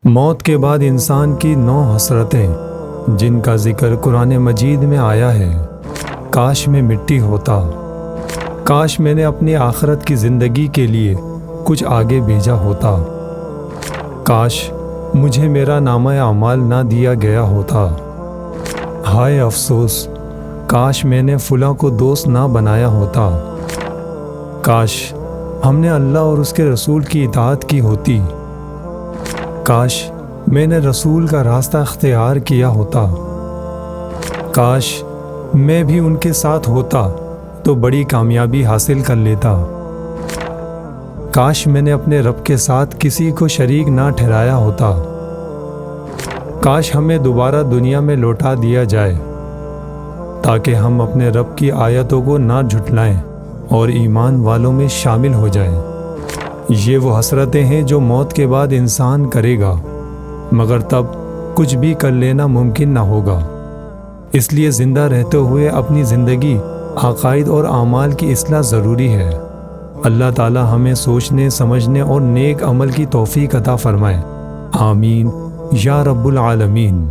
موت کے بعد انسان کی 9 حسرتیں جن کا ذکر قرآن مجید میں آیا ہے۔ کاش میں مٹی ہوتا، کاش میں نے اپنی آخرت کی زندگی کے لیے کچھ آگے بھیجا ہوتا، کاش مجھے میرا نامہ اعمال نہ دیا گیا ہوتا، ہائے افسوس کاش میں نے فلاں کو دوست نہ بنایا ہوتا، کاش ہم نے اللہ اور اس کے رسول کی اطاعت کی ہوتی، کاش میں نے رسول کا راستہ اختیار کیا ہوتا، کاش میں بھی ان کے ساتھ ہوتا تو بڑی کامیابی حاصل کر لیتا، کاش میں نے اپنے رب کے ساتھ کسی کو شریک نہ ٹھہرایا ہوتا، کاش ہمیں دوبارہ دنیا میں لوٹا دیا جائے تاکہ ہم اپنے رب کی آیتوں کو نہ جھٹلائیں اور ایمان والوں میں شامل ہو جائیں۔ یہ وہ حسرتیں ہیں جو موت کے بعد انسان کرے گا، مگر تب کچھ بھی کر لینا ممکن نہ ہوگا۔ اس لیے زندہ رہتے ہوئے اپنی زندگی، عقائد اور اعمال کی اصلاح ضروری ہے۔ اللہ تعالی ہمیں سوچنے، سمجھنے اور نیک عمل کی توفیق عطا فرمائے۔ آمین یا رب العالمین۔